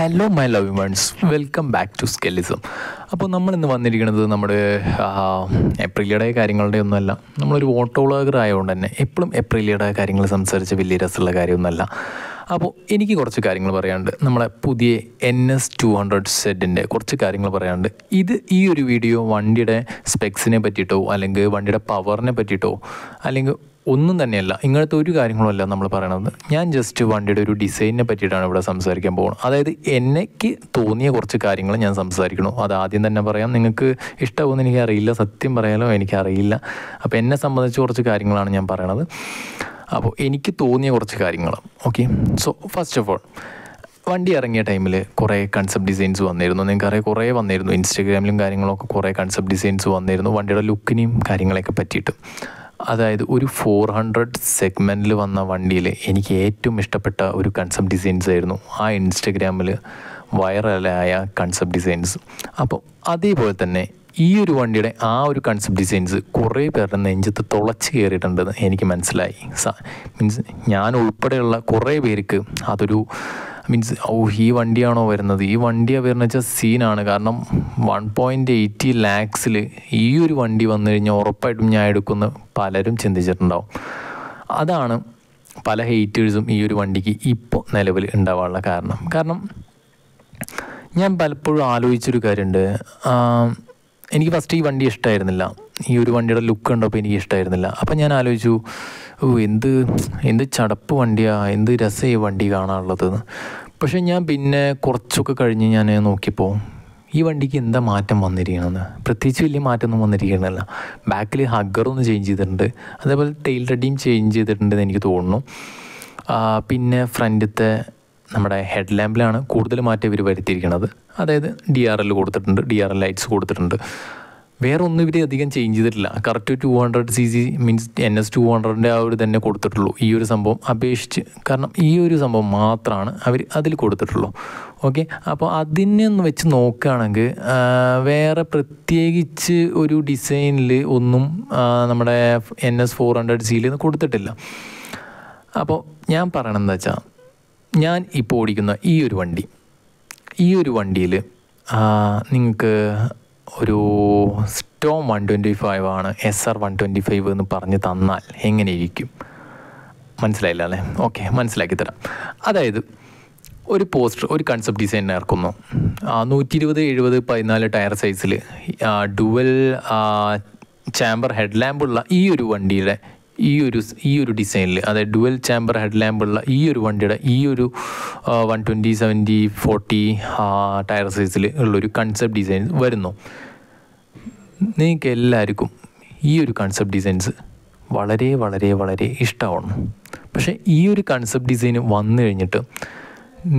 Hello my love ones, welcome back to സ്കെല്ലിസം. അപ്പോൾ നമ്മളിന്ന് വന്നിരിക്കുന്നത് നമ്മുടെ എപ്രിലിയുടെ കാര്യങ്ങളുടെ ഒന്നുമല്ല. നമ്മളൊരു ഓട്ടോ വ്ളോഗർ ആയതുകൊണ്ട് തന്നെ എപ്പോഴും എപ്രിലിയുടെ കാര്യങ്ങൾ സംസാരിച്ച് വലിയ രസമുള്ള കാര്യമൊന്നുമല്ല. അപ്പോൾ എനിക്ക് കുറച്ച് കാര്യങ്ങൾ പറയാനുണ്ട്. നമ്മളെ പുതിയ NS200Z കുറച്ച് കാര്യങ്ങൾ പറയാനുണ്ട്. ഈ ഒരു വീഡിയോ വണ്ടിയുടെ സ്പെക്സിനെ പറ്റിയിട്ടോ അല്ലെങ്കിൽ വണ്ടിയുടെ പവറിനെ പറ്റിയിട്ടോ അല്ലെങ്കിൽ ഒന്നും തന്നെയല്ല, ഇങ്ങനത്തെ ഒരു കാര്യങ്ങളുമല്ല നമ്മൾ പറയണത്. ഞാൻ ജസ്റ്റ് വണ്ടിയുടെ ഒരു ഡിസൈനിനെ പറ്റിയിട്ടാണ് ഇവിടെ സംസാരിക്കാൻ പോകുന്നത്. അതായത് എനിക്ക് തോന്നിയ കുറച്ച് കാര്യങ്ങൾ ഞാൻ സംസാരിക്കണം. അത് ആദ്യം തന്നെ പറയാം, നിങ്ങൾക്ക് ഇഷ്ടമാവുമെന്ന് എനിക്കറിയില്ല, സത്യം പറയാലോ എനിക്കറിയില്ല. അപ്പോൾ എന്നെ സംബന്ധിച്ച് കുറച്ച് കാര്യങ്ങളാണ് ഞാൻ പറയണത്. അപ്പോൾ എനിക്ക് തോന്നിയ കുറച്ച് കാര്യങ്ങൾ. Okay, so first of all, വണ്ടി ഇറങ്ങിയ ടൈമിൽ കുറേ കൺസെപ്റ്റ് ഡിസൈൻസ് വന്നിരുന്നു. നിങ്ങൾക്കറിയാം, കുറേ വന്നിരുന്നു. ഇൻസ്റ്റഗ്രാമിലും കാര്യങ്ങളൊക്കെ കുറേ കൺസെപ്റ്റ് ഡിസൈൻസ് വന്നിരുന്നു വണ്ടിയുടെ ലുക്കിനെയും കാര്യങ്ങളെയൊക്കെ പറ്റിയിട്ട്. അതായത് ഒരു 400 സെഗ്മെൻറ്റിൽ വന്ന വണ്ടിയിൽ എനിക്ക് ഏറ്റവും ഇഷ്ടപ്പെട്ട ഒരു കൺസെപ്റ്റ് ഡിസൈൻസ് ആയിരുന്നു ആ ഇൻസ്റ്റഗ്രാമിൽ വൈറലായ കൺസെപ്റ്റ് ഡിസൈൻസ്. അപ്പോൾ അതേപോലെ തന്നെ ഈ ഒരു വണ്ടിയുടെ ആ ഒരു കൺസെപ്റ്റ് ഡിസൈൻസ് കുറേ പേരുടെ നെഞ്ചത്ത് തുളച്ച് കയറിയിട്ടുണ്ടെന്ന് എനിക്ക് മനസ്സിലായി. മീൻസ് ഞാൻ ഉൾപ്പെടെയുള്ള കുറേ പേർക്ക് അതൊരു മീൻസ് ഈ വണ്ടിയാണോ വരുന്നത്, ഈ വണ്ടിയാണ് വരുന്നത് വെച്ചാൽ സീനാണ്. കാരണം 1.80 lakhs ഈ ഒരു വണ്ടി വന്നു കഴിഞ്ഞാൽ ഉറപ്പായിട്ടും ഞാൻ എടുക്കുന്ന പലരും ചിന്തിച്ചിട്ടുണ്ടാവും. അതാണ് പല ഹെയ്റ്റേഴ്സും ഈ ഒരു വണ്ടിക്ക് ഇപ്പോൾ നിലവിൽ ഉണ്ടാവാനുള്ള കാരണം ഞാൻ പലപ്പോഴും ആലോചിച്ചൊരു കാര്യമുണ്ട്. എനിക്ക് ഫസ്റ്റ് ഈ വണ്ടി ഇഷ്ടമായിരുന്നില്ല. ഈ ഒരു വണ്ടിയുടെ ലുക്ക് കണ്ടപ്പോൾ എനിക്ക് ഇഷ്ടമായിരുന്നില്ല. അപ്പം ഞാൻ ആലോചിച്ചു, എന്ത് ചടപ്പ് വണ്ടിയാണ്, എന്ത് രസം ഈ വണ്ടി കാണാനുള്ളത്. പക്ഷേ ഞാൻ പിന്നെ കുറച്ചൊക്കെ കഴിഞ്ഞ് ഞാൻ നോക്കിയപ്പോൾ ഈ വണ്ടിക്ക് എന്താ മാറ്റം വന്നിരിക്കണമെന്ന്. പ്രത്യേകിച്ച് വലിയ മാറ്റമൊന്നും വന്നിരിക്കണമല്ല. ബാക്കിൽ ഹഗ്ഗറൊന്ന് ചേഞ്ച് ചെയ്തിട്ടുണ്ട്, അതേപോലെ ടെയിൽ റെഡിയും ചേഞ്ച് ചെയ്തിട്ടുണ്ടെന്ന് എനിക്ക് തോന്നുന്നു. പിന്നെ ഫ്രണ്ടിലത്തെ നമ്മുടെ ഹെഡ് ലാമ്പിലാണ് കൂടുതൽ മാറ്റം ഇവർ വരുത്തിയിരിക്കുന്നത്. അതായത് DRL കൊടുത്തിട്ടുണ്ട്, DRL ലൈറ്റ്സ് കൊടുത്തിട്ടുണ്ട്. വേറെ ഒന്നും ഇവർ അധികം ചേഞ്ച് ചെയ്തിട്ടില്ല. കറക്റ്റ് 200cc മീൻസ് NS200 ആ ഒരു തന്നെ കൊടുത്തിട്ടുള്ളൂ ഈ ഒരു സംഭവം അപേക്ഷിച്ച്. കാരണം ഈ ഒരു സംഭവം മാത്രമാണ് അവർ അതിൽ കൊടുത്തിട്ടുള്ളൂ. ഓക്കെ, അപ്പോൾ അതിനെ ഒന്ന് വെച്ച് നോക്കുകയാണെങ്കിൽ വേറെ പ്രത്യേകിച്ച് ഒരു ഡിസൈനിൽ ഒന്നും നമ്മുടെ NS400C കൊടുത്തിട്ടില്ല. അപ്പോൾ ഞാൻ പറയണമെന്ന് വെച്ചാൽ, ഞാൻ ഇപ്പോൾ ഓടിക്കുന്ന ഈ ഒരു വണ്ടിയിൽ നിങ്ങൾക്ക് ഒരു സ്റ്റോം 125 ആണ് SR 125 എന്ന് പറഞ്ഞ് തന്നാൽ എങ്ങനെയിരിക്കും? മനസ്സിലായില്ല അല്ലേ? ഓക്കെ, മനസ്സിലാക്കി തരാം. അതായത് ഒരു പോസ്റ്റർ, ഒരു കൺസെപ്റ്റ് ഡിസൈൻ ഇറക്കുന്നു. 120, 70, 14 ടയർ സൈസിൽ ഡുവൽ ചാമ്പർ ഹെഡ് ലാമ്പുള്ള ഈ ഒരു വണ്ടിയുടെ ഈ ഒരു ഡിസൈനിൽ, അതായത് ഡുവൽ ചാമ്പർ ഹെഡ് ലാമ്പുള്ള ഈ ഒരു വണ്ടിയുടെ ഈ ഒരു 120, 70, 40 ടയർ സൈസിൽ ഉള്ളൊരു കൺസെപ്റ്റ് ഡിസൈൻ വരുന്നു. നിങ്ങൾക്ക് എല്ലാവർക്കും ഈ ഒരു കൺസെപ്റ്റ് ഡിസൈൻസ് വളരെ വളരെ വളരെ ഇഷ്ടമാണ്. പക്ഷേ ഈ ഒരു കൺസെപ്റ്റ് ഡിസൈൻ വന്നു കഴിഞ്ഞിട്ട്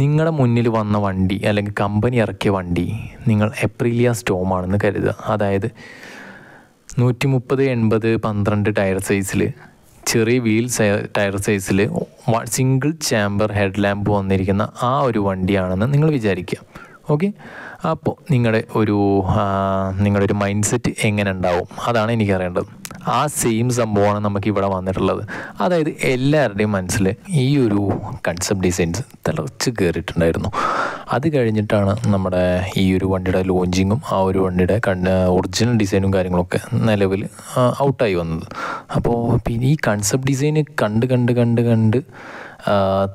നിങ്ങളുടെ മുന്നിൽ വന്ന വണ്ടി അല്ലെങ്കിൽ കമ്പനി ഇറക്കിയ വണ്ടി നിങ്ങൾ എപ്രിലിയ സ്റ്റോം ആണെന്ന് കരുതുക. അതായത് 130, 80, 12 ടയർ സൈസിൽ, ചെറിയ വീൽ ടയർ സൈസിൽ സിംഗിൾ ചാമ്പർ ഹെഡ് ലാമ്പ് വന്നിരിക്കുന്ന ആ ഒരു വണ്ടിയാണെന്ന് നിങ്ങൾ വിചാരിക്കുക. ഓക്കെ, അപ്പോൾ നിങ്ങളുടെ ഒരു മൈൻഡ് സെറ്റ് എങ്ങനെ ഉണ്ടാവും അതാണ് എനിക്കറിയേണ്ടത്. ആ സെയിം സംഭവമാണ് നമുക്കിവിടെ വന്നിട്ടുള്ളത്. അതായത് എല്ലാവരുടെയും മനസ്സിൽ ഈ ഒരു കൺസെപ്റ്റ് ഡിസൈൻസ് തിളച്ച് കയറിയിട്ടുണ്ടായിരുന്നു. അത് കഴിഞ്ഞിട്ടാണ് നമ്മുടെ ഈ ഒരു വണ്ടിയുടെ ലോഞ്ചിങ്ങും ആ ഒരു വണ്ടിയുടെ ഒറിജിനൽ ഡിസൈനും കാര്യങ്ങളൊക്കെ നിലവിൽ ഔട്ടായി വന്നത്. അപ്പോൾ പിന്നെ ഈ കൺസെപ്റ്റ് ഡിസൈന് കണ്ട്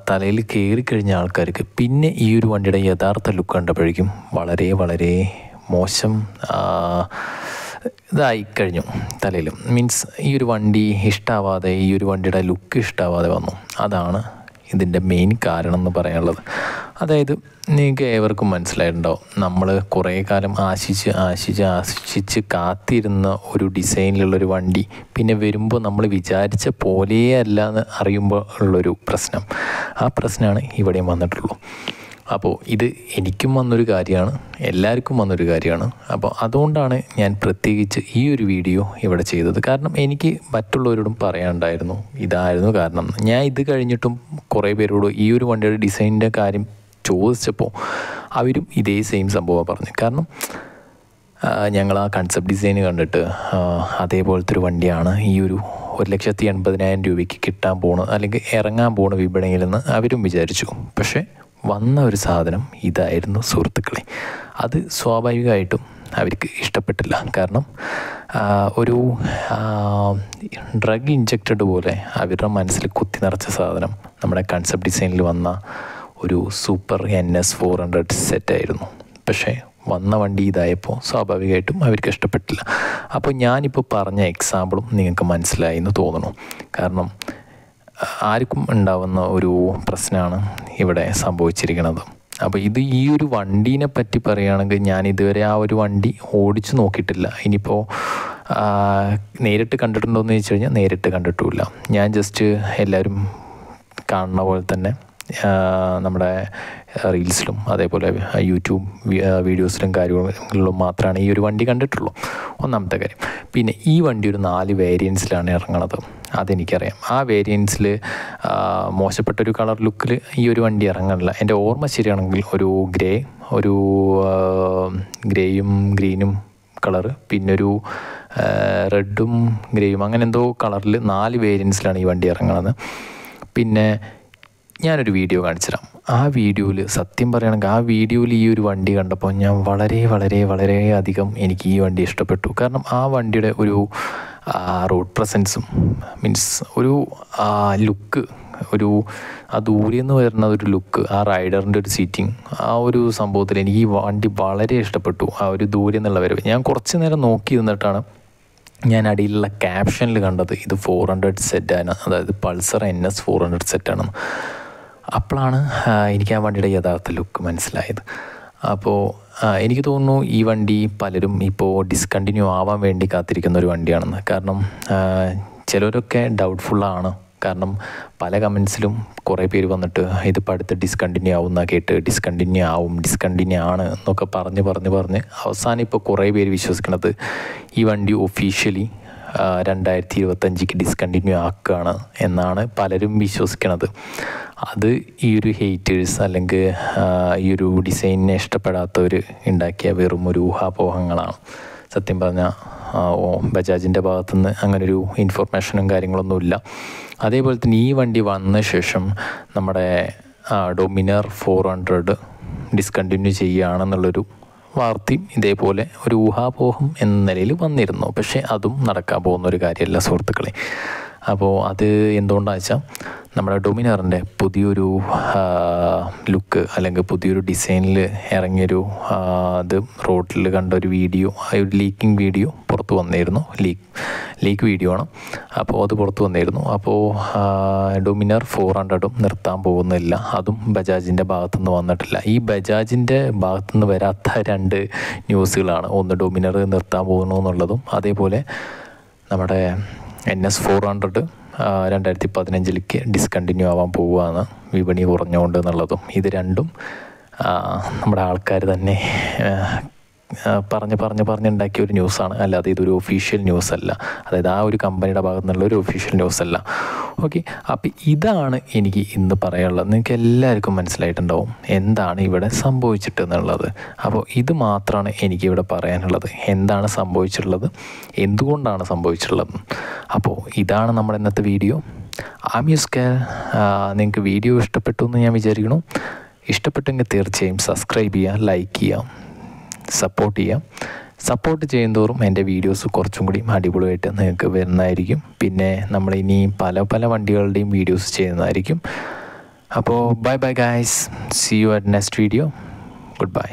തലയിൽ കയറിക്കഴിഞ്ഞ ആൾക്കാർക്ക് പിന്നെ ഈ ഒരു വണ്ടിയുടെ യഥാർത്ഥ ലുക്ക് കണ്ടപ്പോഴേക്കും വളരെ വളരെ മോശം ഇതായി കഴിഞ്ഞു തലയിൽ. മീൻസ് ഈ ഒരു വണ്ടി ഇഷ്ടമാവാതെ, ഈ ഒരു വണ്ടിയുടെ ലുക്ക് ഇഷ്ടമാവാതെ വന്നു. അതാണ് ഇതിൻ്റെ മെയിൻ കാരണം എന്ന് പറയാനുള്ളത്. അതായത് നിങ്ങൾക്ക് ഏവർക്കും മനസ്സിലായിട്ടുണ്ടാവും, നമ്മൾ കുറേ കാലം ആശിച്ച് കാത്തിരുന്ന ഒരു ഡിസൈനിലുള്ളൊരു വണ്ടി പിന്നെ വരുമ്പോൾ നമ്മൾ വിചാരിച്ച പോലെയേ അല്ല എന്ന് അറിയുമ്പോൾ ഉള്ളൊരു പ്രശ്നം. ആ പ്രശ്നമാണ് ഇവിടെയും വന്നിട്ടുള്ളൂ. അപ്പോൾ ഇത് എനിക്കും വന്നൊരു കാര്യമാണ്, എല്ലാവർക്കും വന്നൊരു കാര്യമാണ്. അപ്പോൾ അതുകൊണ്ടാണ് ഞാൻ പ്രത്യേകിച്ച് ഈ ഒരു വീഡിയോ ഇവിടെ ചെയ്തത്. കാരണം എനിക്ക് മറ്റുള്ളവരോടും പറയാനുണ്ടായിരുന്നു ഇതായിരുന്നു കാരണം. ഞാൻ ഇത് കഴിഞ്ഞിട്ടും കുറേ പേരോട് ഈ ഒരു വണ്ടിയുടെ ഡിസൈനിൻ്റെ കാര്യം ചോദിച്ചപ്പോൾ അവരും ഇതേ സെയിം സംഭവമാണ് പറഞ്ഞു. കാരണം ഞങ്ങൾ ആ കൺസെപ്റ്റ് ഡിസൈൻ കണ്ടിട്ട് അതേപോലത്തെ ഒരു വണ്ടിയാണ് ഈ ഒരു 1,80,000 രൂപയ്ക്ക് കിട്ടാൻ പോകുന്നത് അല്ലെങ്കിൽ ഇറങ്ങാൻ പോകുന്ന വിപണിയിൽ നിന്ന് അവരും വിചാരിച്ചു. പക്ഷേ വന്ന ഒരു സാധനം ഇതായിരുന്നു സുഹൃത്തുക്കളെ. അത് സ്വാഭാവികമായിട്ടും അവർക്ക് ഇഷ്ടപ്പെട്ടില്ല. കാരണം ഒരു ഡ്രഗ് ഇഞ്ചക്റ്റഡ് പോലെ അവരുടെ മനസ്സിൽ കുത്തി നിറച്ച സാധനം നമ്മുടെ കൺസെപ്റ്റ് ഡിസൈനിൽ വന്ന ഒരു സൂപ്പർ NS400 സെറ്റായിരുന്നു. പക്ഷേ വന്ന വണ്ടി ഇതായപ്പോൾ സ്വാഭാവികമായിട്ടും അവർക്ക് ഇഷ്ടപ്പെട്ടില്ല. അപ്പോൾ ഞാനിപ്പോൾ പറഞ്ഞ എക്സാമ്പിളും നിങ്ങൾക്ക് മനസ്സിലായി എന്ന് തോന്നുന്നു. കാരണം ആർക്കും ഉണ്ടാവുന്ന ഒരു പ്രശ്നമാണ് ഇവിടെ സംഭവിച്ചിരിക്കുന്നത്. അപ്പോൾ ഈ ഒരു വണ്ടീനെ പറ്റി പറയുകയാണെങ്കിൽ ഞാൻ ഇതുവരെ ആ ഒരു വണ്ടി ഓടിച്ചു നോക്കിയിട്ടില്ല. ഇനിയിപ്പോൾ നേരിട്ട് കണ്ടിട്ടുണ്ടോയെന്ന് ചോദിച്ചു കഴിഞ്ഞാൽ നേരിട്ട് കണ്ടിട്ടുമില്ല. ഞാൻ ജസ്റ്റ് എല്ലാവരും കാണുന്ന പോലെ തന്നെ നമ്മുടെ റീൽസിലും അതേപോലെ യൂട്യൂബ് വീഡിയോസിലും കാര്യങ്ങളിലും മാത്രമാണ് ഈ ഒരു വണ്ടി കണ്ടിട്ടുള്ളൂ. ഒന്നാമത്തെ കാര്യം. പിന്നെ ഈ വണ്ടി ഒരു 4 വേരിയൻസിലാണ് ഇറങ്ങുന്നത്. അതെനിക്കറിയാം. ആ വേരിയൻസിൽ മോശപ്പെട്ടൊരു കളർ ലുക്കിൽ ഈ ഒരു വണ്ടി ഇറങ്ങണില്ല. എൻ്റെ ഓർമ്മ ശരിയാണെങ്കിൽ ഒരു ഗ്രേയും ഗ്രീനും കളറ്, പിന്നൊരു റെഡും ഗ്രേയും, അങ്ങനെ എന്തോ കളറിൽ 4 വേരിയൻസിലാണ് ഈ വണ്ടി ഇറങ്ങുന്നത്. പിന്നെ ഞാനൊരു വീഡിയോ കാണിച്ചു തരാം. ആ വീഡിയോയിൽ സത്യം പറയുകയാണെങ്കിൽ ആ വീഡിയോയിൽ ഈ ഒരു വണ്ടി കണ്ടപ്പോൾ ഞാൻ വളരെ അധികം എനിക്ക് ഈ വണ്ടി ഇഷ്ടപ്പെട്ടു. കാരണം ആ വണ്ടിയുടെ ഒരു റോഡ് പ്രസൻസും മീൻസ് ഒരു ലുക്ക്, ആ ദൂരെ നിന്ന് വരുന്ന ഒരു ലുക്ക്, ആ റൈഡറിൻ്റെ ഒരു സീറ്റിംഗ്, ആ ഒരു സംഭവത്തിൽ എനിക്ക് ഈ വണ്ടി വളരെ ഇഷ്ടപ്പെട്ടു. ആ ഒരു ദൂരെ നിന്നുള്ള വരവ് ഞാൻ കുറച്ച് നേരം നോക്കി നിന്നിട്ടാണ് ഞാൻ അടിയിലുള്ള ക്യാപ്ഷനിൽ കണ്ടത് ഇത് 400 സെറ്റാണ്, അതായത് പൾസർ NS400 സെറ്റാണെന്ന്. അപ്പോഴാണ് എനിക്ക് ആ വണ്ടിയുടെ യഥാർത്ഥ ലുക്ക് മനസ്സിലായത്. അപ്പോൾ എനിക്ക് തോന്നുന്നു ഈ വണ്ടി പലരും ഇപ്പോൾ ഡിസ്കണ്ടിന്യൂ ആവാൻ വേണ്ടി കാത്തിരിക്കുന്ന ഒരു വണ്ടിയാണെന്ന്. കാരണം ചിലരൊക്കെ ഡൗട്ട്ഫുള്ളാണ്. കാരണം പല കമൻസിലും കുറേ പേര് വന്നിട്ട് ഇതിപ്പോൾ അടുത്ത് ഡിസ്കണ്ടിന്യൂ ആവുന്ന കേട്ട് ഡിസ്കണ്ടിന്യൂ ആണ് എന്നൊക്കെ പറഞ്ഞ് അവസാനം ഇപ്പോൾ കുറേ പേര് വിശ്വസിക്കുന്നത് ഈ വണ്ടി ഒഫീഷ്യലി 2025 ഡിസ്കണ്ടിന്യൂ ആക്കുകയാണ് എന്നാണ് പലരും വിശ്വസിക്കുന്നത്. അത് ഈ ഒരു ഹെയ്റ്റേഴ്സ് അല്ലെങ്കിൽ ഈ ഒരു ഡിസൈനിനെ ഇഷ്ടപ്പെടാത്തവർ ഉണ്ടാക്കിയ വെറും ഒരു ഊഹാപോഹങ്ങളാണ്. സത്യം പറഞ്ഞാൽ ബജാജിൻ്റെ ഭാഗത്തുനിന്ന് അങ്ങനൊരു ഇൻഫർമേഷനും കാര്യങ്ങളൊന്നുമില്ല. അതേപോലെ തന്നെ ഈ വണ്ടി വന്ന ശേഷം നമ്മുടെ ഡൊമിനർ 400 ഡിസ്കണ്ടിന്യൂ ചെയ്യുകയാണെന്നുള്ളൊരു വാർത്തയും ഇതേപോലെ ഒരു ഊഹാപോഹം എന്ന നിലയിൽ വന്നിരുന്നു. പക്ഷേ അതും നടക്കാൻ പോകുന്നൊരു കാര്യമല്ല സുഹൃത്തുക്കളെ. അപ്പോൾ അത് എന്തുകൊണ്ടാണെന്ന് വെച്ചാൽ നമ്മുടെ ഡൊമിനറിൻ്റെ പുതിയൊരു ലുക്ക് അല്ലെങ്കിൽ പുതിയൊരു ഡിസൈനിൽ ഇറങ്ങിയൊരു അത് റോഡിൽ കണ്ട ഒരു വീഡിയോ, ഒരു ലീക്കിംഗ് വീഡിയോ പുറത്ത് വന്നിരുന്നു. ലീക്ക് വീഡിയോ ആണ്. അപ്പോൾ അത് പുറത്ത് വന്നിരുന്നു. അപ്പോൾ ഡൊമിനർ 400 നിർത്താൻ പോകുന്നില്ല. അതും ബജാജിൻ്റെ ഭാഗത്തുനിന്ന് വന്നിട്ടില്ല. ഈ ബജാജിൻ്റെ ഭാഗത്തുനിന്ന് വരാത്ത 2 ന്യൂസുകളാണ്. ഒന്ന് ഡൊമിനർ നിർത്താൻ പോകുന്നു എന്നുള്ളതും, അതേപോലെ നമ്മുടെ NS400 2015 ഡിസ്കണ്ടിന്യൂ ആവാൻ പോവുകയാണ് വിപണി കുറഞ്ഞുകൊണ്ട് എന്നുള്ളതും. ഇത് രണ്ടും നമ്മുടെ ആൾക്കാർ തന്നെ പറഞ്ഞുണ്ടാക്കിയ ഒരു ന്യൂസാണ്. അല്ലാതെ ഇതൊരു ഒഫീഷ്യൽ ന്യൂസല്ല. അതായത് ആ ഒരു കമ്പനിയുടെ ഭാഗത്തു നിന്നുള്ള ഒരു ഒഫീഷ്യൽ ന്യൂസല്ല. ഓക്കെ, അപ്പോൾ ഇതാണ് എനിക്ക് ഇന്ന് പറയാനുള്ളത്. നിങ്ങൾക്ക് എല്ലാവർക്കും മനസ്സിലായിട്ടുണ്ടാവും എന്താണ് ഇവിടെ സംഭവിച്ചിട്ട് എന്നുള്ളത്. അപ്പോൾ ഇത് മാത്രമാണ് എനിക്കിവിടെ പറയാനുള്ളത്. എന്താണ് സംഭവിച്ചിട്ടുള്ളത്, എന്തുകൊണ്ടാണ് സംഭവിച്ചിട്ടുള്ളത്. അപ്പോൾ ഇതാണ് നമ്മുടെ ഇന്നത്തെ വീഡിയോ. ആമ്യൂസ്കാർ. നിങ്ങൾക്ക് വീഡിയോ ഇഷ്ടപ്പെട്ടു എന്ന് ഞാൻ വിചാരിക്കുന്നു. ഇഷ്ടപ്പെട്ടെങ്കിൽ തീർച്ചയായും സബ്സ്ക്രൈബ് ചെയ്യുക, ലൈക്ക് ചെയ്യുക, സപ്പോർട്ട് ചെയ്യാം. സപ്പോർട്ട് ചെയ്യുന്തോറും എൻ്റെ വീഡിയോസ് കുറച്ചും കൂടി അടിപൊളിയായിട്ട് നിങ്ങൾക്ക് വരുന്നതായിരിക്കും. പിന്നെ നമ്മളിനി പല വണ്ടികളുടെയും വീഡിയോസ് ചെയ്യുന്നതായിരിക്കും. അപ്പോൾ bye guys, see you at next video. Good by.